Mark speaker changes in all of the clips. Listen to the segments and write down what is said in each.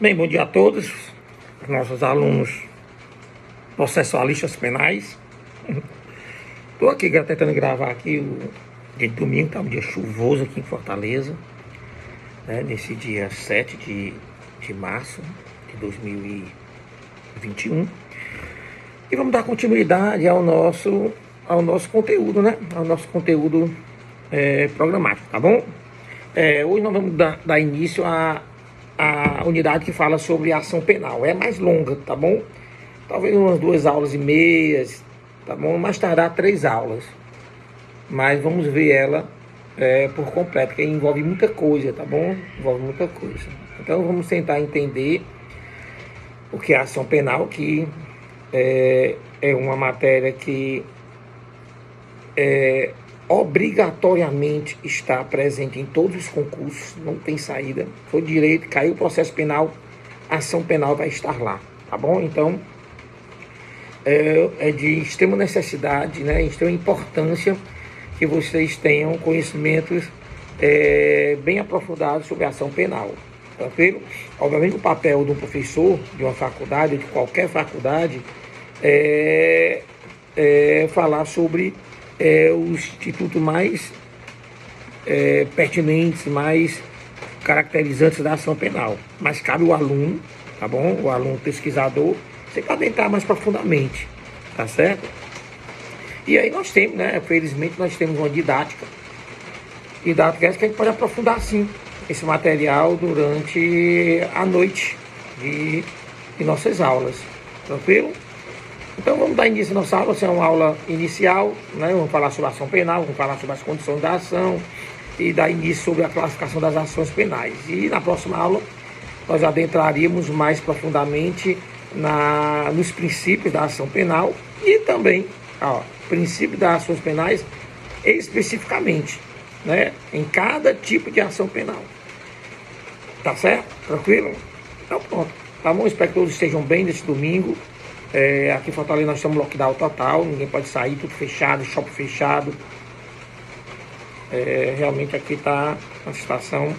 Speaker 1: Bem, bom dia a todos, nossos alunos processualistas penais. Estou aqui tentando gravar aqui o dia de domingo, tá um dia chuvoso aqui em Fortaleza, né, nesse dia 7 de março de 2021. E vamos dar continuidade ao nosso conteúdo, né? Ao nosso conteúdo programático, tá bom? Hoje nós vamos dar início à unidade que fala sobre ação penal. É mais longa, tá bom? Talvez umas 2 aulas e meias, tá bom? Mais tardar 3 aulas. Mas vamos ver ela por completo, porque envolve muita coisa, tá bom? Envolve muita coisa. Então vamos tentar entender o que é ação penal, que é uma matéria que obrigatoriamente está presente em todos os concursos, não tem saída. Foi direito, caiu o processo penal, a ação penal vai estar lá, tá bom? Então, é de extrema necessidade, né, extrema importância que vocês tenham conhecimentos bem aprofundados sobre a ação penal, tranquilo? Obviamente o papel do professor de uma faculdade, de qualquer faculdade, é falar sobre os institutos mais pertinentes, mais caracterizantes da ação penal. Mas cabe o aluno, tá bom? O aluno pesquisador, você pode entrar mais profundamente, tá certo? E aí nós temos, né? Felizmente nós temos uma didática essa que a gente pode aprofundar sim esse material durante a noite de nossas aulas, tranquilo? Então vamos dar início à nossa aula. Essa é uma aula inicial, né? Vamos falar sobre a ação penal, vamos falar sobre as condições da ação e dar início sobre a classificação das ações penais. E na próxima aula nós adentraríamos mais profundamente nos princípios da ação penal e também, princípios das ações penais especificamente, né? Em cada tipo de ação penal. Tá certo? Tranquilo? Então pronto. Tá bom? Espero que todos estejam bem nesse domingo. Aqui em Fortaleza nós estamos lockdown total, ninguém pode sair, tudo fechado, shopping fechado. Realmente aqui está uma situação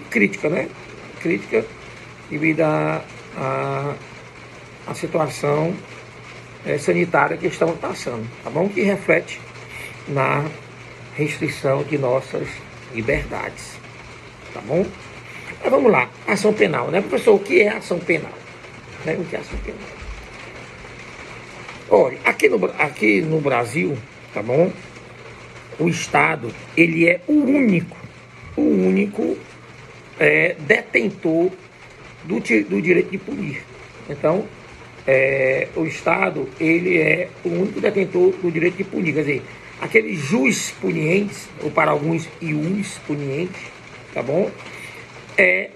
Speaker 1: crítica, né? Crítica devido à situação sanitária que estamos passando, tá bom? Que reflete na restrição de nossas liberdades, tá bom? Mas vamos lá, ação penal, né, professor? O que é ação penal? Né? O que é ação penal? Olha, aqui no Brasil, tá bom? O Estado, ele é o único detentor do direito de punir. Então, o Estado, ele é o único detentor do direito de punir. Quer dizer, aqueles jus punientes, ou para alguns ius punientes, tá bom? É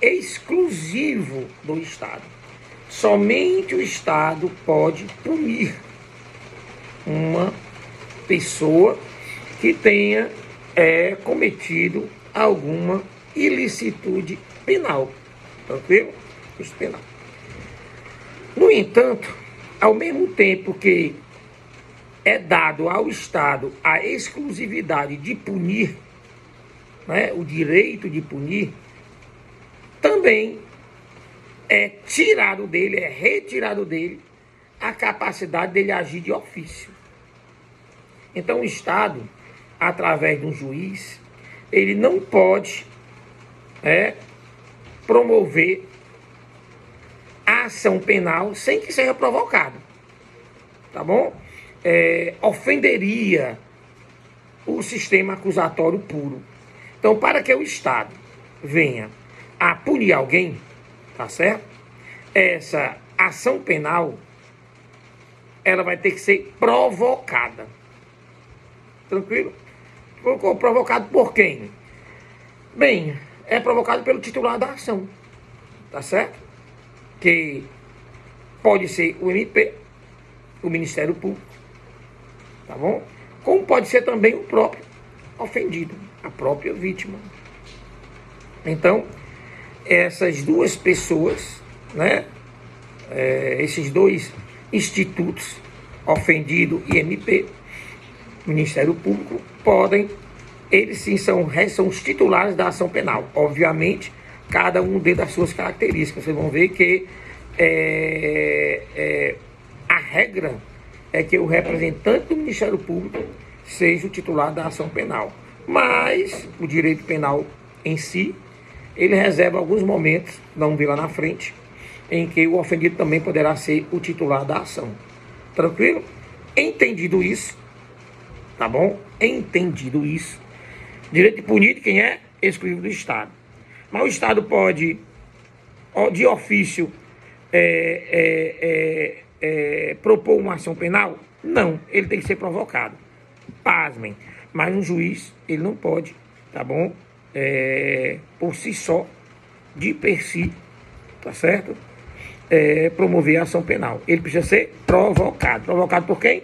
Speaker 1: exclusivo do Estado. Somente o Estado pode punir uma pessoa que tenha cometido alguma ilicitude penal. Tranquilo? Isso penal. No entanto, ao mesmo tempo que é dado ao Estado a exclusividade de punir, né, o direito de punir, também é retirado dele a capacidade dele agir de ofício. Então o Estado, através de um juiz, ele não pode promover a ação penal sem que seja provocado, tá bom? Ofenderia o sistema acusatório puro. Então, para que o Estado venha a punir alguém, tá certo? Essa ação penal, ela vai ter que ser provocada. Tranquilo? Provocado por quem? Bem, é provocado pelo titular da ação, tá certo? Que pode ser o MP, o Ministério Público, tá bom? Como pode ser também o próprio ofendido, a própria vítima. Então, essas duas pessoas, né, esses dois institutos, ofendido e MP, Ministério Público, podem eles sim são os titulares da ação penal. Obviamente, cada um dentro das suas características. Vocês vão ver que a regra é que o representante do Ministério Público seja o titular da ação penal. Mas o direito penal em si, ele reserva alguns momentos, vamos ver lá na frente, em que o ofendido também poderá ser o titular da ação. Tranquilo? Entendido isso, tá bom? Entendido isso, direito de punir de quem é exclusivo do Estado. Mas o Estado pode, de ofício, propor uma ação penal? Não, ele tem que ser provocado. Pasmem, mas um juiz, ele não pode, tá bom? Por si só, de per si, tá certo? Promover a ação penal. Ele precisa ser provocado. Provocado por quem?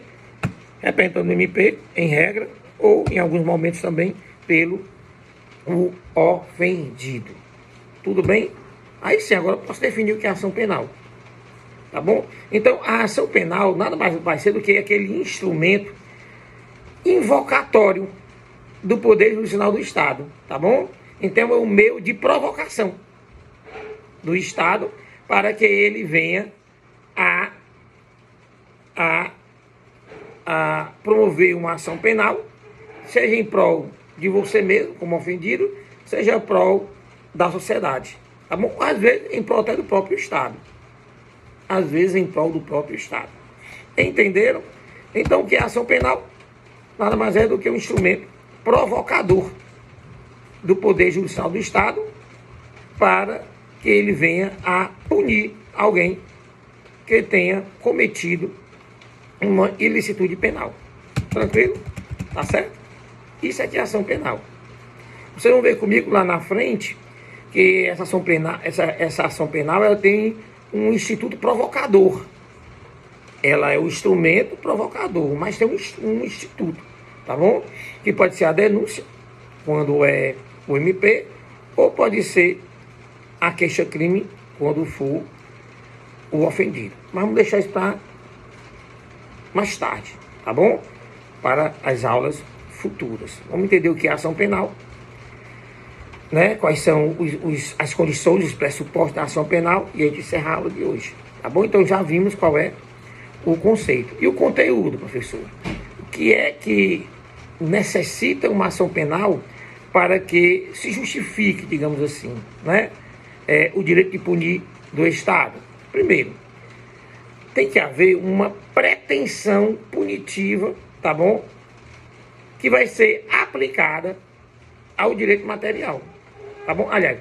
Speaker 1: Representando o MP, em regra, ou em alguns momentos também pelo o ofendido. Tudo bem? Aí sim, agora eu posso definir o que é ação penal. Tá bom? Então, a ação penal nada mais vai ser do que aquele instrumento invocatório do Poder Judicial do Estado. Tá bom? Então, é um meio de provocação do Estado para que ele venha a promover uma ação penal, seja em prol de você mesmo, como ofendido, seja em prol da sociedade. Tá bom? Às vezes em prol até do próprio Estado. Às vezes em prol do próprio Estado. Entenderam? Então, o que é ação penal? Nada mais é do que um instrumento provocador do Poder Judicial do Estado para que ele venha a punir alguém que tenha cometido uma ilicitude penal. Tranquilo? Tá certo? Isso aqui é ação penal. Vocês vão ver comigo lá na frente que essa ação penal ela tem um instituto provocador. Ela é o instrumento provocador, mas tem um instituto, tá bom? Que pode ser a denúncia, quando é o MP, ou pode ser a queixa-crime, quando for o ofendido. Mas vamos deixar isso para mais tarde, tá bom? Para as aulas futuras. Vamos entender o que é ação penal, né? Quais são as condições, os pressupostos da ação penal, e a gente encerra a aula de hoje, tá bom? Então já vimos qual é o conceito. E o conteúdo, professor? O que é que necessita uma ação penal para que se justifique, digamos assim, né? O direito de punir do Estado? Primeiro, tem que haver uma pretensão punitiva, tá bom? Que vai ser aplicada ao direito material, tá bom? Aliás,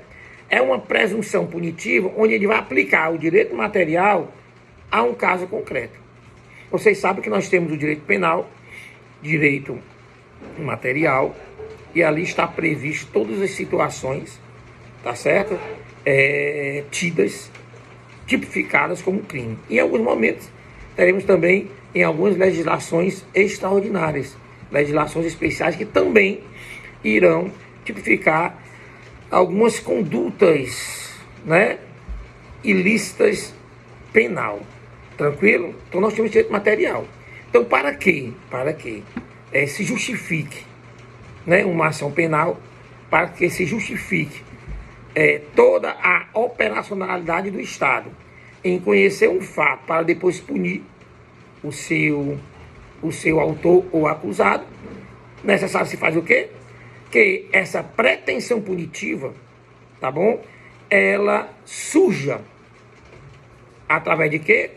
Speaker 1: é uma presunção punitiva onde ele vai aplicar o direito material a um caso concreto. Vocês sabem que nós temos o direito penal, direito material, e ali está previsto todas as situações, tá certo? Tipificadas como crime. Em alguns momentos, teremos também em algumas legislações extraordinárias, legislações especiais que também irão tipificar algumas condutas, né, ilícitas penal. Tranquilo? Então nós temos direito material. Então para quê? Para que se justifique, né, uma ação penal, para que se justifique toda a operacionalidade do Estado em conhecer um fato para depois punir o seu autor ou acusado, necessário se faz o quê? Que essa pretensão punitiva, tá bom? Ela surja através de quê?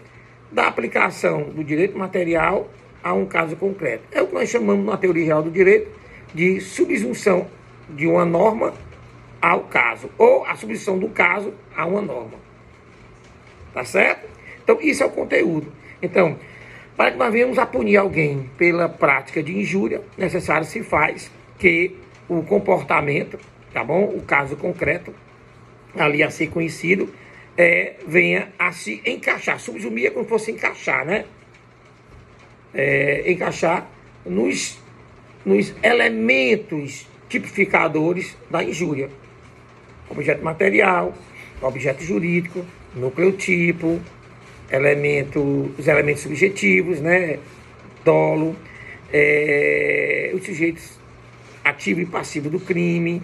Speaker 1: Da aplicação do direito material a um caso concreto. É o que nós chamamos na teoria geral do direito de subsunção de uma norma ao caso, ou a subsunção do caso a uma norma. Tá certo? Então, isso é o conteúdo. Então, para que nós venhamos a punir alguém pela prática de injúria, necessário se faz que o comportamento, tá bom? O caso concreto, ali a ser conhecido, venha a se encaixar. Subsumir é como se fosse encaixar, né? Encaixar nos elementos tipificadores da injúria. Objeto material, objeto jurídico, nucleotipo, os elementos subjetivos, né? Dolo, os sujeitos ativo e passivo do crime,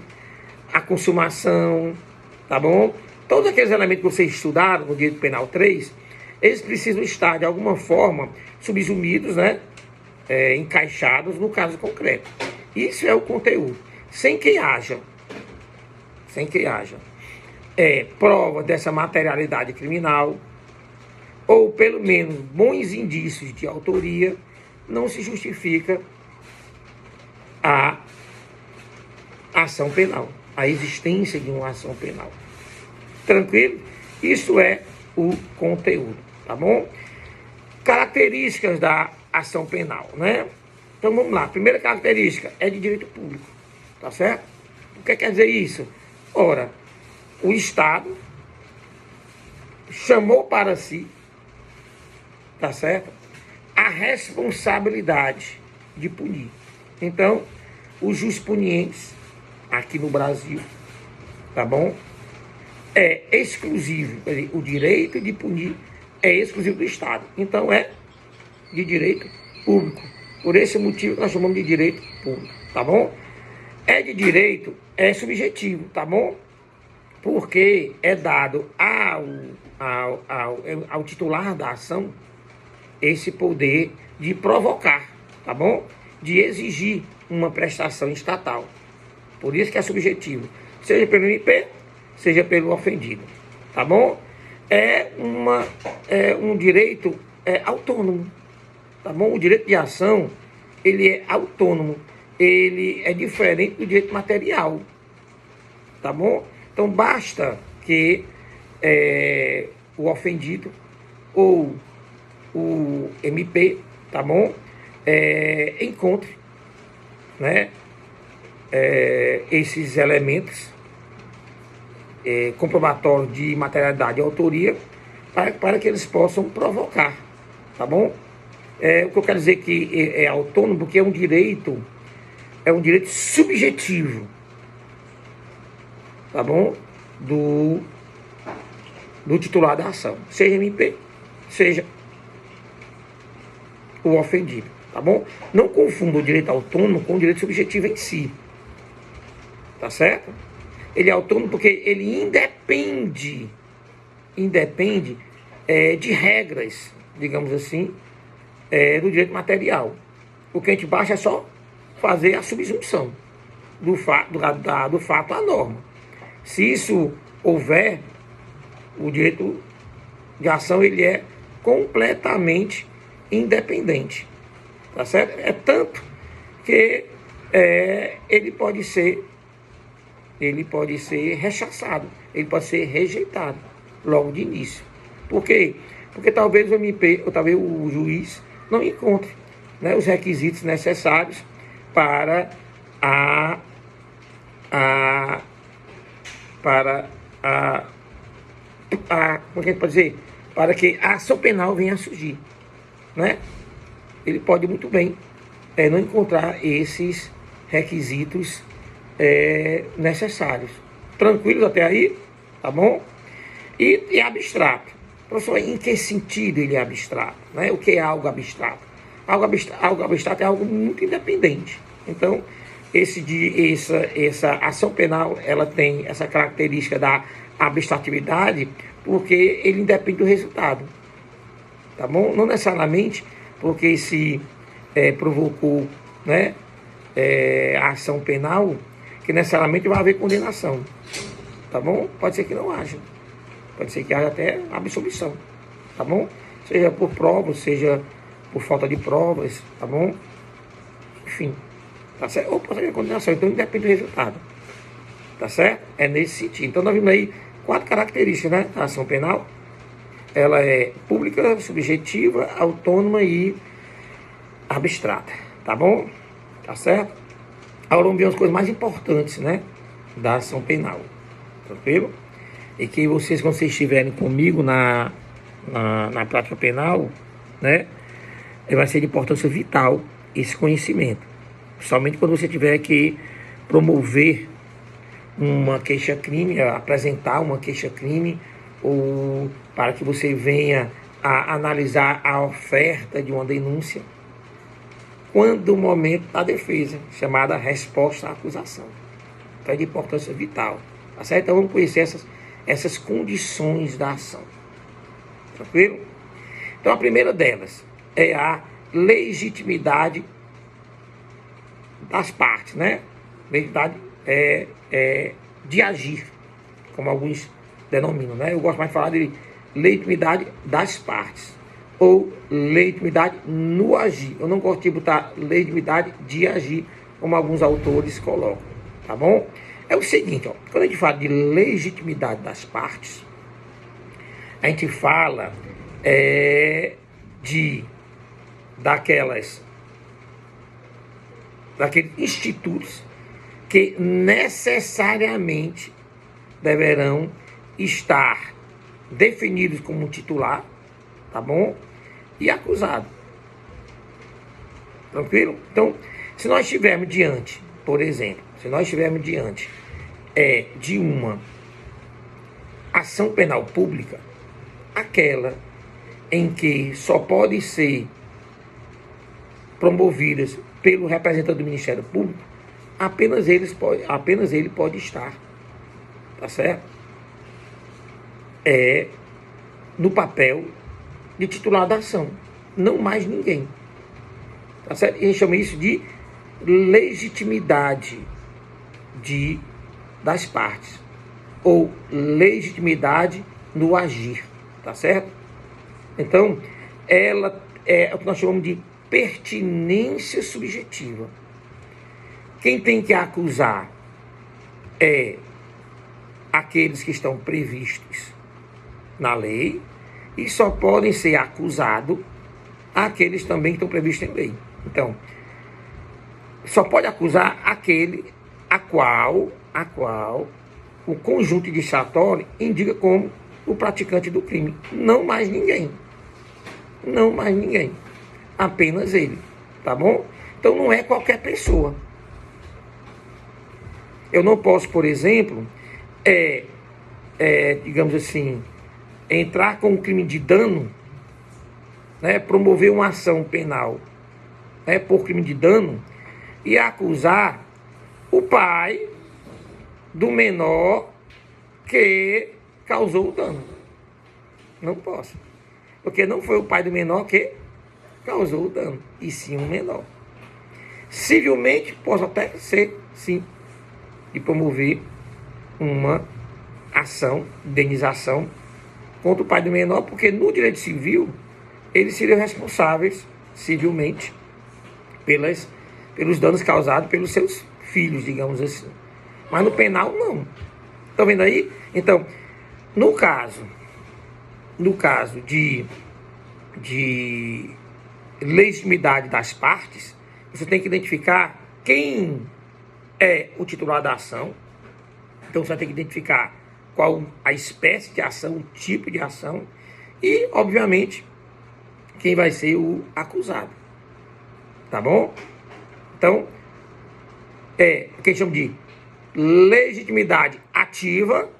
Speaker 1: a consumação, tá bom? Todos aqueles elementos que vocês estudaram no Direito Penal 3, eles precisam estar, de alguma forma, subsumidos, né? Encaixados no caso concreto. Isso é o conteúdo. Sem que haja prova dessa materialidade criminal, ou pelo menos bons indícios de autoria, não se justifica a ação penal, a existência de uma ação penal. Tranquilo? Isso é o conteúdo, tá bom? Características da ação penal, né? Então vamos lá. Primeira característica é de direito público, tá certo? O que quer dizer isso? Ora, o Estado chamou para si, tá certo? A responsabilidade de punir. Então, os juspunientes aqui no Brasil, tá bom? É exclusivo, quer dizer, o direito de punir é exclusivo do Estado. Então, é de direito público. Por esse motivo, nós chamamos de direito público, tá bom? É de direito, é subjetivo, tá bom? Porque é dado ao titular da ação esse poder de provocar, tá bom? De exigir uma prestação estatal. Por isso que é subjetivo. Seja pelo MP, seja pelo ofendido, tá bom? É um direito autônomo, tá bom? O direito de ação, ele é autônomo, ele é diferente do direito material, tá bom? Então basta que o ofendido ou o MP, tá bom? Encontre, né, esses elementos comprobatórios de materialidade e autoria para que eles possam provocar, tá bom? O que eu quero dizer que é autônomo, porque é um direito subjetivo, tá bom? Do titular da ação, seja MP, seja o ofendido, tá bom? Não confunda o direito autônomo com o direito subjetivo em si, tá certo? Ele é autônomo porque ele independe de regras, digamos assim, do direito material. O que a gente baixa é só fazer a subsunção do fato à norma. Se isso houver, o direito de ação ele é completamente independente, tá certo? É tanto que ele pode ser rechaçado, ele pode ser rejeitado logo de início. Por quê? Porque talvez o MP, ou talvez o juiz não encontre, né, os requisitos necessários para como é que a gente pode dizer? Para que a ação penal venha a surgir, né? Ele pode muito bem não encontrar esses requisitos necessários. Tranquilos até aí? Tá bom? E é abstrato. Professor, em que sentido ele é abstrato? Né? O que é algo abstrato? Algo abstrato é algo muito independente. Então, essa ação penal, ela tem essa característica da abstratividade, porque ele independe do resultado. Tá bom? Não necessariamente porque se provocou, né, a ação penal, que necessariamente vai haver condenação. Tá bom? Pode ser que não haja. Pode ser que haja até absolvição. Tá bom? Seja por provas, seja por falta de provas, tá bom? Enfim. Tá certo? Ou pode haver condenação. Então independe do resultado. Tá certo? É nesse sentido. Então nós vimos aí 4 características, né, da ação penal. Ela é pública, subjetiva, autônoma e abstrata. Tá bom? Tá certo? Agora vamos ver as coisas mais importantes, né, da ação penal. Tranquilo? E que vocês, quando vocês estiverem comigo na prática penal, né, vai ser de importância vital esse conhecimento. Somente quando você tiver que promover uma queixa-crime, apresentar uma queixa-crime, ou para que você venha a analisar a oferta de uma denúncia, quando o momento da defesa, chamada resposta à acusação. Então é de importância vital. Tá certo? Então vamos conhecer essas condições da ação. Tranquilo? Então a primeira delas é a legitimidade das partes, né? Legitimidade de agir, como alguns denominam, né? Eu gosto mais de falar de legitimidade das partes, ou legitimidade no agir. Eu não gosto de botar legitimidade de agir, como alguns autores colocam, tá bom? É o seguinte, ó, quando a gente fala de legitimidade das partes, a gente fala daqueles institutos que necessariamente deverão estar definidos como titular, tá bom? E acusado. Tranquilo? Então, se nós estivermos diante, por exemplo, de uma ação penal pública, aquela em que só pode ser promovidas pelo representante do Ministério Público, apenas ele pode estar, tá certo? No papel de titular da ação, não mais ninguém, tá certo? E a gente chama isso de legitimidade das partes, ou legitimidade no agir, tá certo? Então, ela é o que nós chamamos de pertinência subjetiva. Quem tem que acusar é aqueles que estão previstos na lei, e só podem ser acusados aqueles também que estão previstos em lei. Então, só pode acusar aquele a qual o conjunto distratório indica como o praticante do crime. Não mais ninguém. Não mais ninguém. Apenas ele. Tá bom? Então não é qualquer pessoa. Eu não posso, por exemplo, digamos assim, entrar com um crime de dano, né, promover uma ação penal, né, por crime de dano, e acusar o pai do menor que causou o dano. Não posso. Porque não foi o pai do menor que causou o dano, e sim o menor. Civilmente, posso até ser, sim, de promover uma ação, indenização contra o pai do menor, porque no direito civil eles seriam responsáveis civilmente pelos danos causados pelos seus filhos, digamos assim. Mas no penal, não. Estão vendo aí? Então, no caso de legitimidade das partes, você tem que identificar quem é o titular da ação. Então, você vai ter que identificar qual a espécie de ação, o tipo de ação e, obviamente, quem vai ser o acusado. Tá bom? Então, o que a gente chama de legitimidade ativa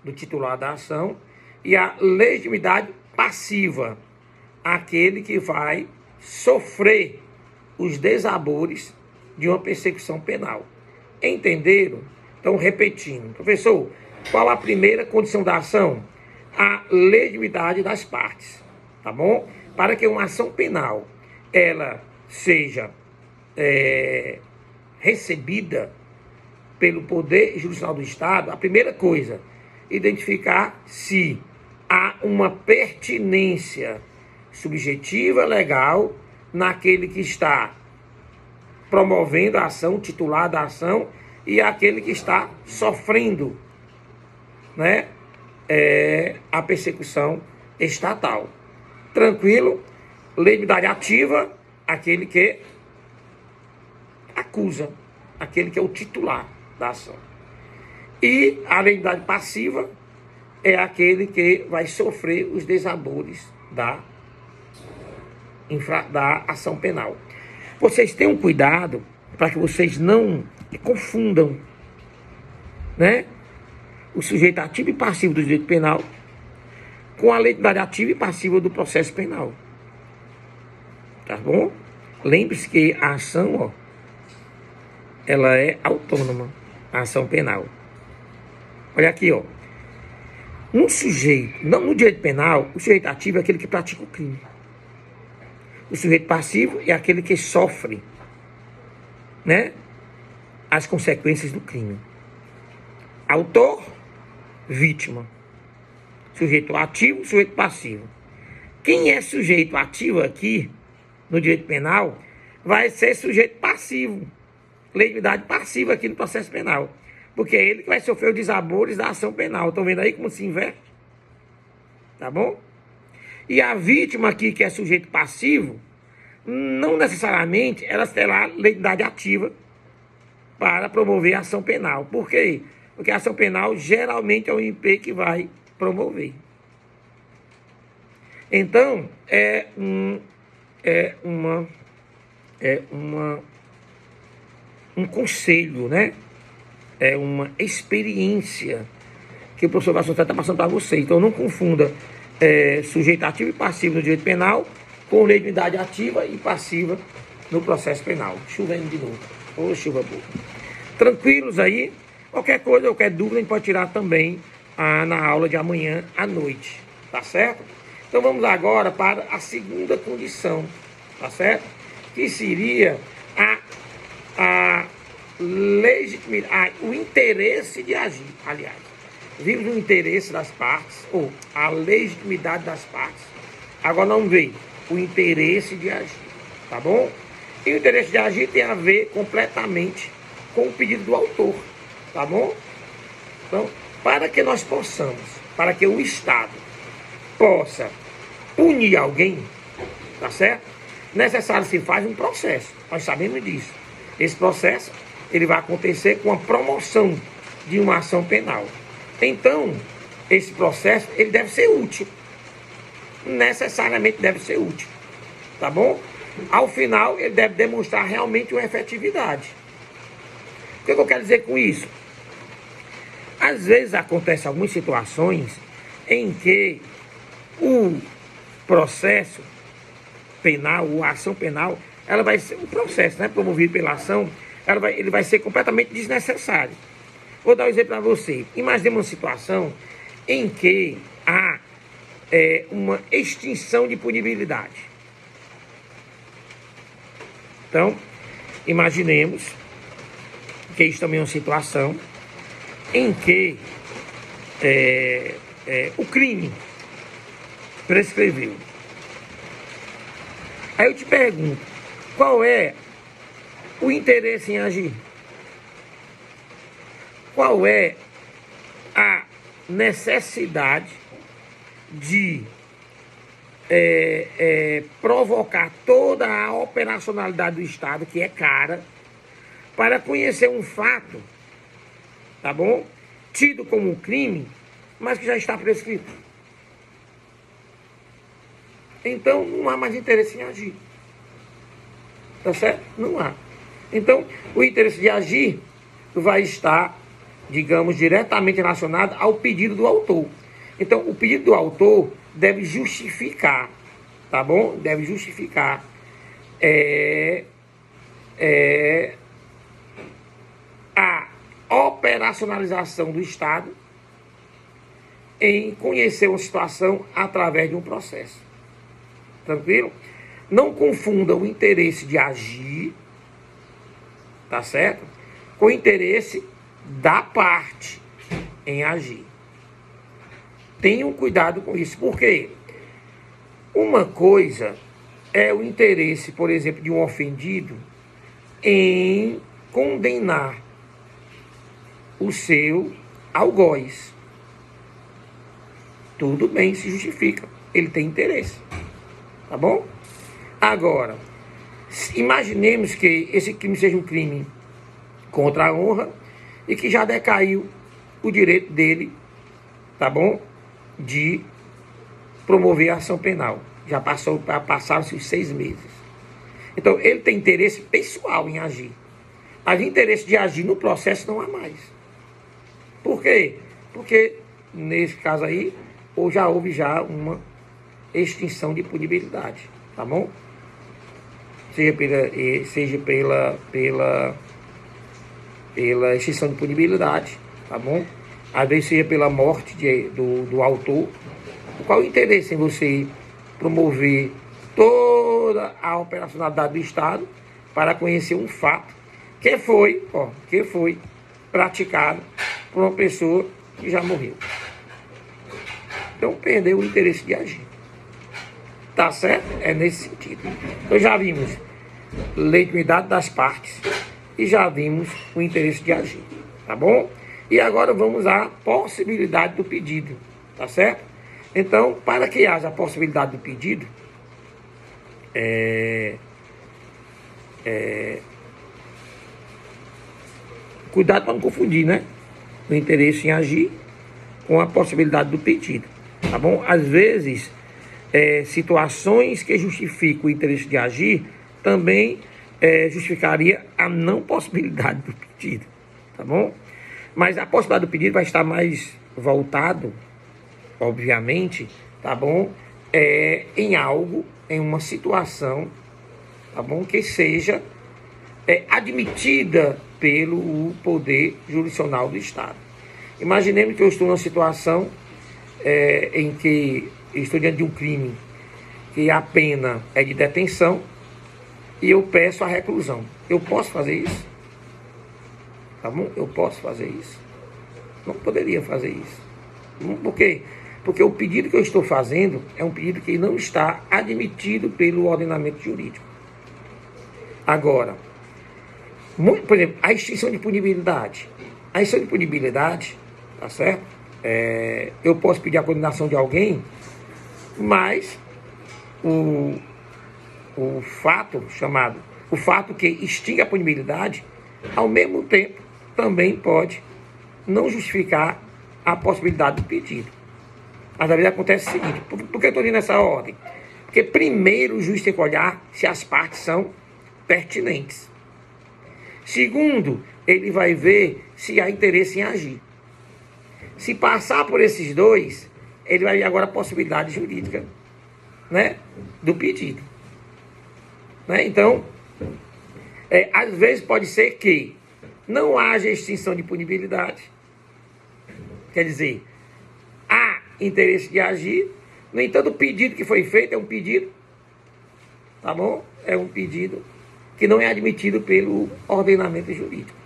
Speaker 1: do titular da ação e a legitimidade passiva, aquele que vai sofrer os desabores de uma persecução penal. Entenderam? Então, repetindo. Professor, qual a primeira condição da ação? A legitimidade das partes. Tá bom? Para que uma ação penal ela seja recebida pelo Poder Judicial do Estado, a primeira coisa, identificar se há uma pertinência subjetiva legal naquele que está promovendo a ação, titular da ação, e aquele que está sofrendo, né, a persecução estatal. Tranquilo? Legitimidade ativa, aquele que acusa, aquele que é o titular da ação. E a legitimidade passiva é aquele que vai sofrer os desabores da ação penal. Vocês tenham cuidado para que vocês não confundam, né, o sujeito ativo e passivo do direito penal com a legitimidade ativa e passiva do processo penal. Tá bom? Lembre-se que a ação, ó, ela é autônoma, a ação penal. Olha aqui, ó. Um sujeito, não no direito penal, o sujeito ativo é aquele que pratica o crime. O sujeito passivo é aquele que sofre, né, as consequências do crime. Autor, vítima. Sujeito ativo, sujeito passivo. Quem é sujeito ativo aqui, no direito penal, vai ser sujeito passivo. Legitimidade passiva aqui no processo penal. Porque é ele que vai sofrer os desabores da ação penal. Estão vendo aí como se inverte? Tá bom? E a vítima aqui, que é sujeito passivo, não necessariamente ela terá legitimidade ativa para promover a ação penal. Por quê? Porque a ação penal geralmente é o MP que vai promover. Então, um conselho, né? É uma experiência que o professor Vasconcelos está passando para você. Então, não confunda sujeito ativo e passivo no direito penal com legitimidade ativa e passiva no processo penal. Chovendo de novo. Ô, chuva boa. Tranquilos aí? Qualquer coisa, qualquer dúvida, a gente pode tirar também na aula de amanhã à noite. Tá certo? Então, vamos agora para a segunda condição. Tá certo? Que seria a legitimidade, o interesse de agir, aliás. Vimos o interesse das partes, ou a legitimidade das partes. Agora não veio o interesse de agir, tá bom? E o interesse de agir tem a ver completamente com o pedido do autor, tá bom? Então, para que nós possamos, para que o Estado possa punir alguém, tá certo? Necessário se faz um processo, nós sabemos disso. Esse processo, ele vai acontecer com a promoção de uma ação penal. Então, esse processo, ele deve ser útil. Necessariamente deve ser útil. Tá bom? Ao final, ele deve demonstrar realmente uma efetividade. O que eu quero dizer com isso? Às vezes acontecem algumas situações em que o processo penal, ou a ação penal, ela vai ser um processo, né, promovido pela ação, ele vai ser completamente desnecessário. Vou dar um exemplo para você. Imagine uma situação em que há uma extinção de punibilidade. Então, imaginemos que isso também é uma situação em que o crime prescreveu. Aí eu te pergunto, qual é o interesse em agir? Qual é a necessidade de provocar toda a operacionalidade do Estado, que é cara, para conhecer um fato, tá bom? Tido como crime, mas que já está prescrito. Então, não há mais interesse em agir. Tá certo? Não há. Então, o interesse de agir vai estar, digamos, diretamente relacionado ao pedido do autor. Então, o pedido do autor deve justificar, tá bom? Deve justificar a operacionalização do Estado em conhecer uma situação através de um processo. Tranquilo? Não confunda o interesse de agir, tá certo? Com o interesse da parte em agir. Tenham cuidado com isso. Por quê? Uma coisa é o interesse, por exemplo, de um ofendido em condenar o seu algoz. Tudo bem, se justifica. Ele tem interesse. Tá bom? Agora, imaginemos que esse crime seja um crime contra a honra e que já decaiu o direito dele, tá bom? De promover a ação penal. Já passaram-se os 6 meses. Então, ele tem interesse pessoal em agir. Mas interesse de agir no processo não há mais. Por quê? Porque, nesse caso aí, já houve uma extinção de punibilidade. Tá bom? seja pela extinção de punibilidade, tá bom? Às vezes seja pela morte do autor. Qual o interesse em você promover toda a operacionalidade do Estado para conhecer um fato que foi praticado por uma pessoa que já morreu? Então perdeu o interesse de agir. Tá certo? É nesse sentido. Então já vimos legitimidade das partes e já vimos o interesse de agir. Tá bom? E agora vamos à possibilidade do pedido. Tá certo? Então, para que haja a possibilidade do pedido, cuidado para não confundir, né? O interesse em agir com a possibilidade do pedido. Tá bom? Às vezes, situações que justificam o interesse de agir também justificaria a não possibilidade do pedido. Tá bom? Mas a possibilidade do pedido vai estar mais voltado, obviamente, tá bom? Em algo, em uma situação, tá bom? Que seja admitida pelo poder jurisdicional do Estado. Imaginemos que eu estou numa situação em que estou diante de um crime que a pena é de detenção e eu peço a reclusão. Eu posso fazer isso? Tá bom? Eu posso fazer isso? Não poderia fazer isso. Por quê? Porque o pedido que eu estou fazendo é um pedido que não está admitido pelo ordenamento jurídico. Agora, por exemplo, a extinção de punibilidade. A extinção de punibilidade, tá certo? Eu posso pedir a condenação de alguém, mas o fato que extingue a punibilidade, ao mesmo tempo, também pode não justificar a possibilidade do pedido. Mas na verdade acontece o seguinte: por que eu estou indo nessa ordem? Porque primeiro o juiz tem que olhar se as partes são pertinentes. Segundo, ele vai ver se há interesse em agir. Se passar por esses dois, ele vai ver agora a possibilidade jurídica, né, do pedido. Né? Então, às vezes pode ser que não haja extinção de punibilidade. Quer dizer, há interesse de agir. No entanto, o pedido que foi feito é um pedido, tá bom? É um pedido que não é admitido pelo ordenamento jurídico.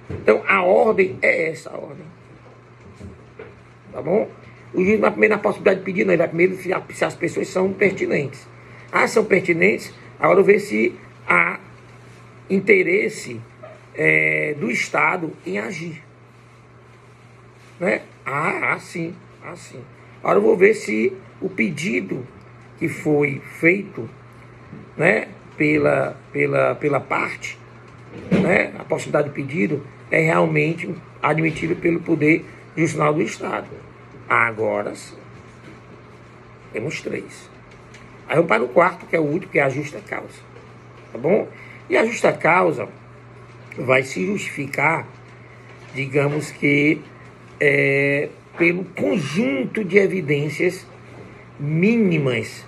Speaker 1: Então, a ordem é essa ordem. Tá bom? O juiz não vai primeiro na possibilidade de pedir, não. Ele vai primeiro se as pessoas são pertinentes. São pertinentes, agora eu ver se há interesse do Estado em agir. Né? Sim. Agora eu vou ver se o pedido que foi feito, né, pela parte, né, a possibilidade do pedido é realmente admitido pelo Poder Judicial do Estado. Agora sim. Temos 3. Aí eu paro o quarto, que é o último, que é a justa causa. Tá bom? E a justa causa vai se justificar, digamos que, pelo conjunto de evidências mínimas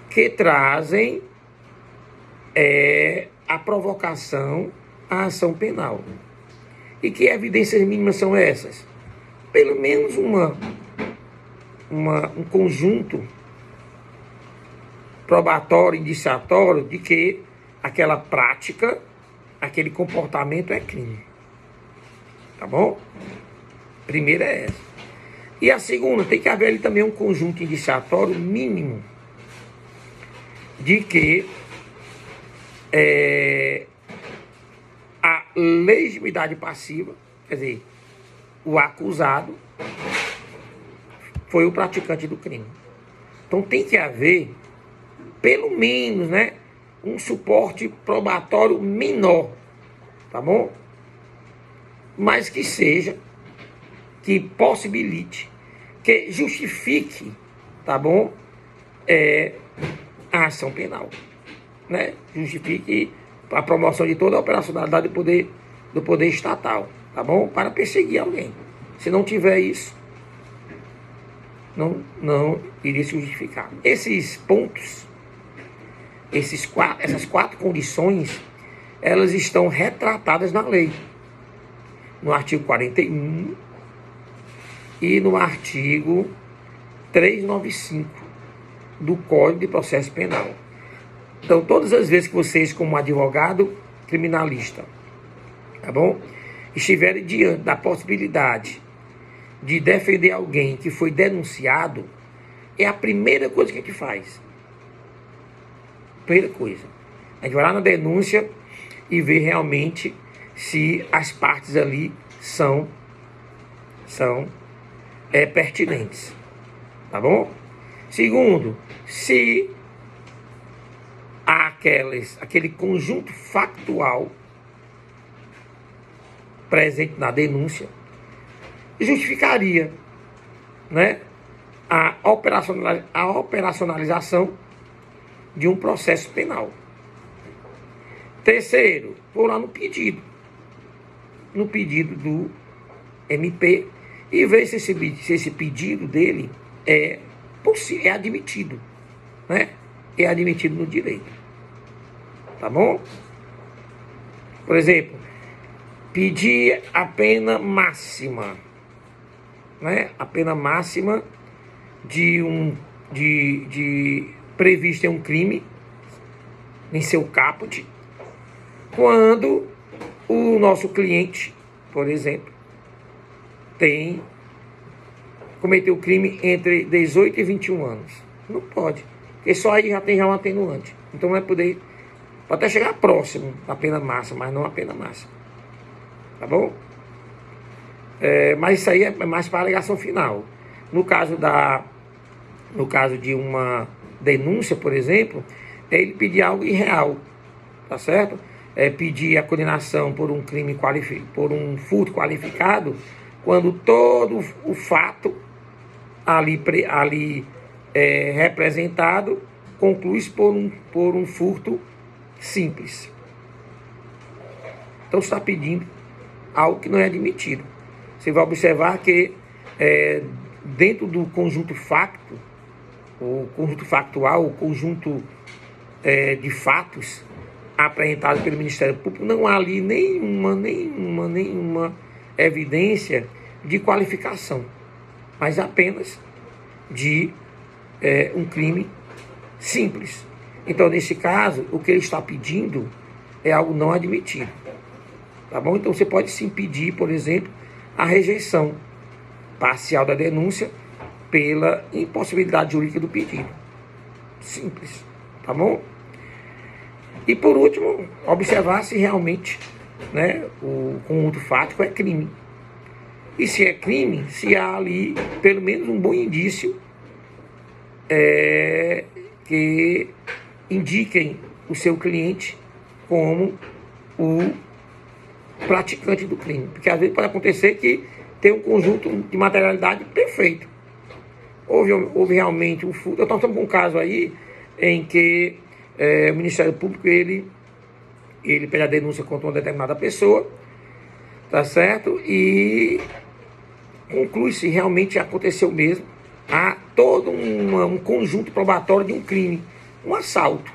Speaker 1: que trazem a provocação à ação penal. E que evidências mínimas são essas? Pelo menos um conjunto probatório, indiciatório de que aquela prática, aquele comportamento é crime. Tá bom? Primeira é essa. E a segunda, tem que haver ali também um conjunto indiciatório mínimo de que a legitimidade passiva, quer dizer, o acusado foi o praticante do crime. Então tem que haver, pelo menos, né, um suporte probatório menor, tá bom? Mas que seja, que possibilite, que justifique, tá bom? A ação penal, né? Justifique a promoção de toda a operacionalidade do poder estatal, tá bom? Para perseguir alguém. Se não tiver isso, não iria se justificar. Esses pontos essas quatro condições, elas estão retratadas na lei, no artigo 41 e no artigo 395 do Código de Processo Penal. Então, todas as vezes que vocês, como advogado criminalista, tá bom, estiverem diante da possibilidade de defender alguém que foi denunciado, é a primeira coisa que a gente faz. Primeira coisa. A gente vai lá na denúncia e vê realmente se as partes ali são pertinentes. Tá bom? Segundo, se há aquele conjunto factual presente na denúncia justificaria, né, a operacionalização de um processo penal. Terceiro, vou lá no pedido do MP e ver se esse pedido dele é admitido, né? É admitido no direito. Tá bom? Por exemplo, pedir a pena máxima, né? A pena máxima de previsto em um crime, em seu caput, quando o nosso cliente, por exemplo, cometeu crime entre 18 e 21 anos. Não pode, porque só aí já tem um atenuante. Então vai poder, pode até chegar próximo da pena máxima, mas não a pena máxima. Tá bom? Mas isso aí é mais para a alegação final. No caso de uma denúncia, por exemplo, é ele pedir algo irreal, tá certo? Pedir a condenação por um crime por um furto qualificado, quando todo o fato ali representado conclui por um furto simples. Então você está pedindo algo que não é admitido. Você vai observar que dentro do conjunto factual, o conjunto de fatos apresentado pelo Ministério Público, não há ali nenhuma evidência de qualificação, mas apenas de um crime simples. Então, nesse caso, o que ele está pedindo é algo não admitido. Tá bom? Então, você pode sim pedir, por exemplo, a rejeição parcial da denúncia pela impossibilidade jurídica do pedido. Simples. Tá bom? E, por último, observar se realmente, né, o conjunto fático é crime. E se é crime, se há ali pelo menos um bom indício que indiquem o seu cliente como o praticante do crime. Porque às vezes pode acontecer que tem um conjunto de materialidade perfeito. Houve realmente um furto. Nós estamos com um caso aí em que o Ministério Público ele pede a denúncia contra uma determinada pessoa, tá certo? E conclui se realmente aconteceu mesmo. Há todo um conjunto probatório de um crime, um assalto,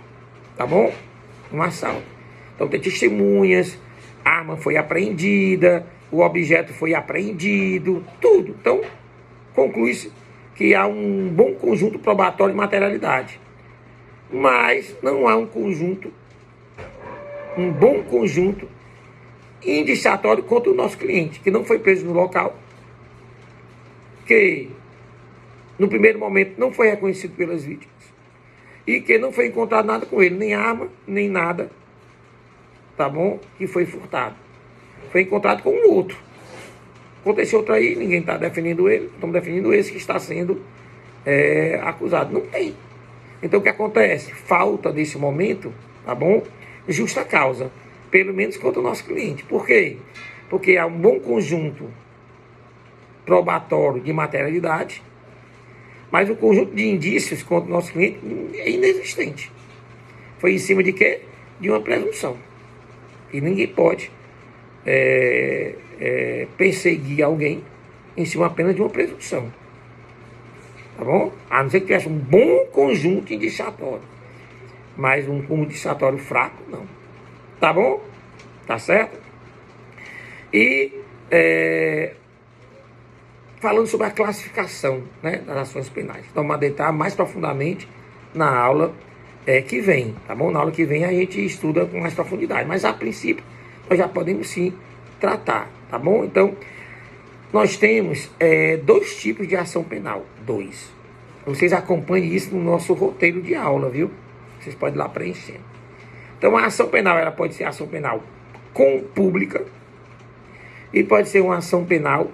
Speaker 1: tá bom? Um assalto. Então tem testemunhas, a arma foi apreendida, o objeto foi apreendido, tudo. Então conclui-se que há um bom conjunto probatório de materialidade. Mas não há um bom conjunto indiciatório contra o nosso cliente, que não foi preso no local, que no primeiro momento não foi reconhecido pelas vítimas e que não foi encontrado nada com ele, nem arma, nem nada, tá bom? Que foi furtado. Foi encontrado com um outro. Aconteceu outro aí, ninguém está defendendo ele, estamos defendendo esse que está sendo acusado. Não tem. Então o que acontece? Falta nesse momento, tá bom? Justa causa, pelo menos contra o nosso cliente. Por quê? Porque há um bom conjunto probatório de materialidade, mas o conjunto de indícios contra o nosso cliente é inexistente. Foi em cima de quê? De uma presunção. E ninguém pode perseguir alguém em cima apenas de uma presunção. Tá bom? A não ser que tivesse um bom conjunto indiciatório. mas um cúmulo distratório fraco, não. Tá bom? Tá certo? E falando sobre a classificação, né, das ações penais. Então, vamos adentrar mais profundamente na aula que vem, tá bom? Na aula que vem a gente estuda com mais profundidade, mas a princípio nós já podemos sim tratar, tá bom? Então, nós temos 2 tipos de ação penal, 2. Vocês acompanhem isso no nosso roteiro de aula, viu? Vocês podem ir lá preenchendo. Então, a ação penal, ela pode ser ação penal pública e pode ser uma ação penal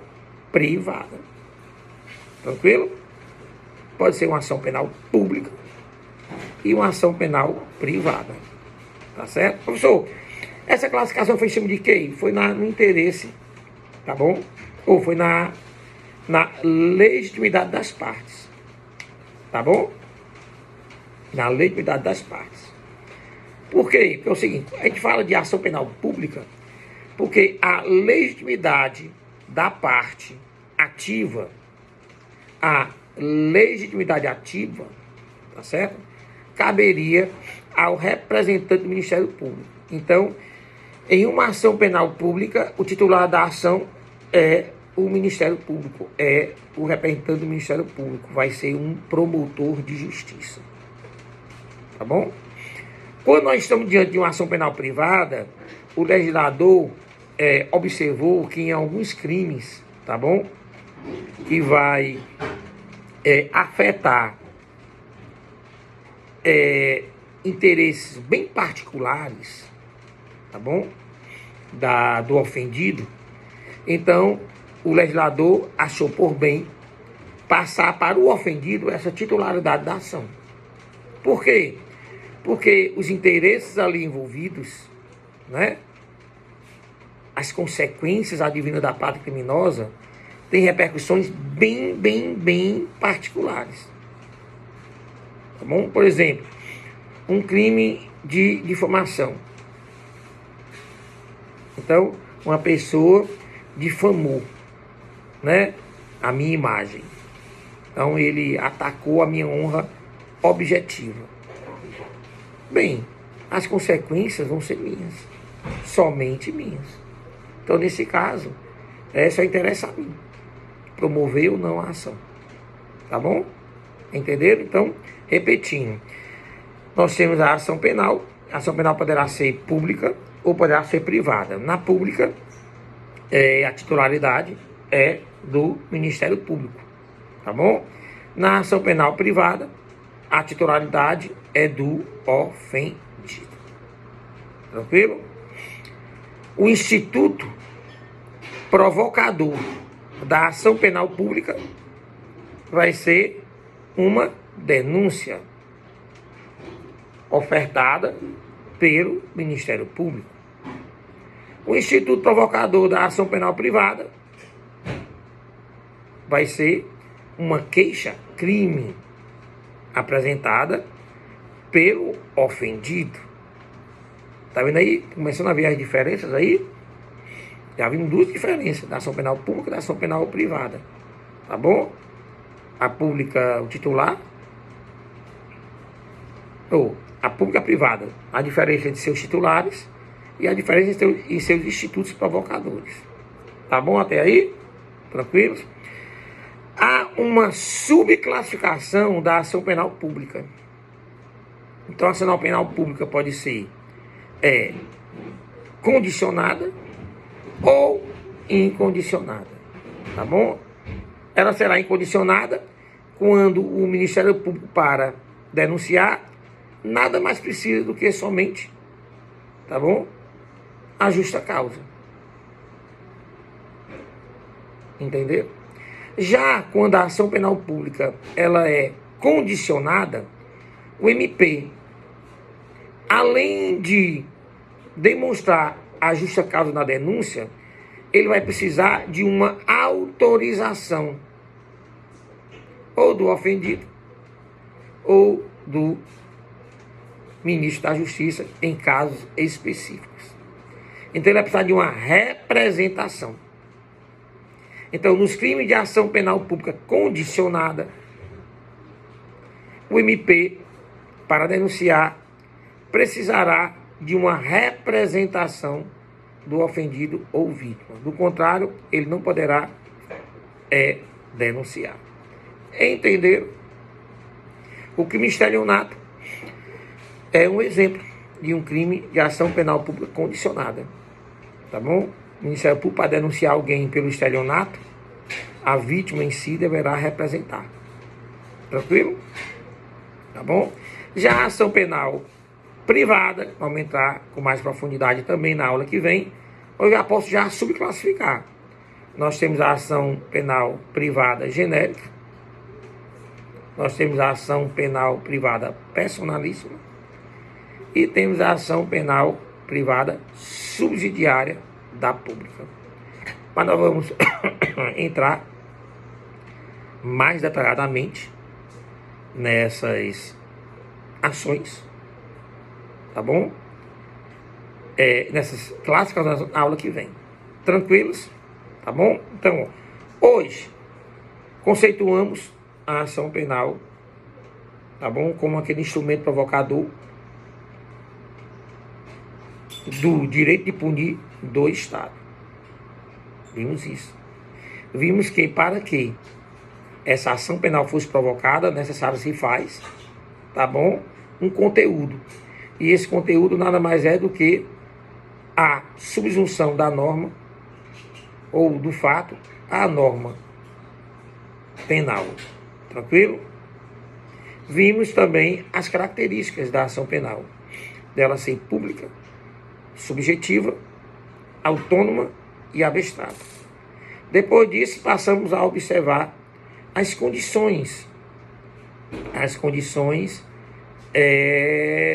Speaker 1: privada. Tranquilo? Pode ser uma ação penal pública e uma ação penal privada. Tá certo? Professor, essa classificação foi em cima de quem? Foi no interesse, tá bom? Ou foi na legitimidade das partes. Tá bom? Na legitimidade das partes. Por quê? Porque é o seguinte, a gente fala de ação penal pública porque a legitimidade da parte ativa, a legitimidade ativa, tá certo? Caberia ao representante do Ministério Público. Então, em uma ação penal pública, o titular da ação é o Ministério Público, é o representante do Ministério Público, vai ser um promotor de justiça. Tá bom? Quando nós estamos diante de uma ação penal privada, o legislador observou que em alguns crimes, tá bom? Que vai afetar interesses bem particulares, tá bom? Do ofendido. Então, o legislador achou por bem passar para o ofendido essa titularidade da ação. Por quê? Porque os interesses ali envolvidos, né? As consequências advindas da prática criminosa têm repercussões bem particulares. Tá bom? Por exemplo, um crime de difamação. Então, uma pessoa difamou, né, a minha imagem. Então, ele atacou a minha honra objetiva. Bem, as consequências vão ser minhas, somente minhas. Então, nesse caso, só interessa a mim promover ou não a ação. Tá bom? Entenderam? Então, repetindo, nós temos a ação penal. A ação penal poderá ser pública ou poderá ser privada. Na pública, a titularidade é do Ministério Público. Tá bom? Na ação penal privada, a titularidade é do ofendido. Tranquilo? O instituto provocador da ação penal pública vai ser uma denúncia ofertada pelo Ministério Público. O instituto provocador da ação penal privada vai ser uma queixa-crime apresentada pelo ofendido. Tá vendo aí? Começando a ver as diferenças aí? Já vimos 2 diferenças da ação penal pública e da ação penal privada. Tá bom? A pública, o titular, ou a pública privada, a diferença entre seus titulares e a diferença em seus institutos provocadores. Tá bom até aí? Tranquilos? Há uma subclassificação da ação penal pública. Então, a ação penal pública pode ser condicionada ou incondicionada. Tá bom? Ela será incondicionada quando o Ministério Público, para denunciar, nada mais precisa do que somente, tá bom, a justa causa. Entendeu? Já quando a ação penal pública ela é condicionada, o MP, além de demonstrar a justa causa na denúncia, ele vai precisar de uma autorização ou do ofendido ou do ministro da Justiça em casos específicos. Então ele vai precisar de uma representação. Então, nos crimes de ação penal pública condicionada, o MP, para denunciar, precisará de uma representação do ofendido ou vítima. Do contrário, ele não poderá denunciar. Entenderam? O crime de estelionato é um exemplo de um crime de ação penal pública condicionada. Tá bom? O Ministério Público, para denunciar alguém pelo estelionato, a vítima em si deverá representar. Tranquilo? Tá bom? Já a ação penal privada, vamos entrar com mais profundidade também na aula que vem, eu já posso já subclassificar. Nós temos a ação penal privada genérica, nós temos a ação penal privada personalíssima e temos a ação penal privada subsidiária da pública. Mas nós vamos entrar mais detalhadamente nessas ações, tá bom? Nessas clássicas na aula que vem. Tranquilos? Tá bom? Então, hoje, conceituamos a ação penal, tá bom? Como aquele instrumento provocador do direito de punir do Estado. Vimos isso. Vimos que para que essa ação penal fosse provocada, necessário se faz, tá bom? Um conteúdo. E esse conteúdo nada mais é do que a subsunção da norma ou do fato à norma penal. Tranquilo? Vimos também as características da ação penal. Dela ser pública, subjetiva, autônoma e abstrata. Depois disso, passamos a observar as condições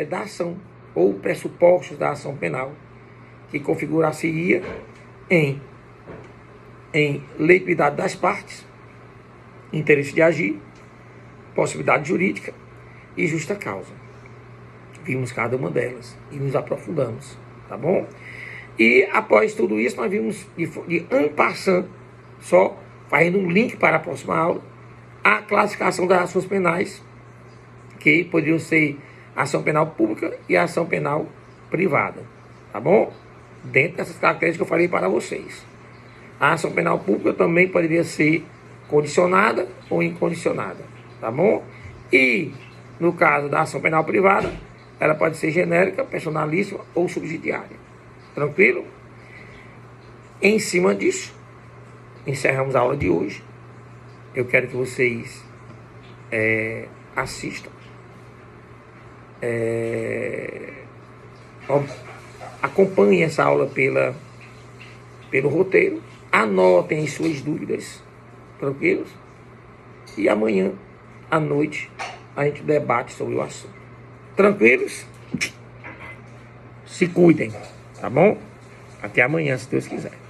Speaker 1: da ação, ou pressupostos da ação penal, que configuraria em legitimidade das partes, interesse de agir, possibilidade jurídica e justa causa. Vimos cada uma delas e nos aprofundamos, tá bom? E após tudo isso, nós vimos de en passant, só fazendo um link para a próxima aula, a classificação das ações penais, que poderiam ser ação penal pública e ação penal privada, tá bom? Dentro dessas características que eu falei para vocês. A ação penal pública também poderia ser condicionada ou incondicionada, tá bom? E, no caso da ação penal privada, ela pode ser genérica, personalíssima ou subsidiária. Tranquilo? Em cima disso, encerramos a aula de hoje. Eu quero que vocês assistam. Acompanhem essa aula pelo roteiro. Anotem as suas dúvidas. Tranquilos? E amanhã, à noite, a gente debate sobre o assunto. Tranquilos? Se cuidem, tá bom? Até amanhã, se Deus quiser.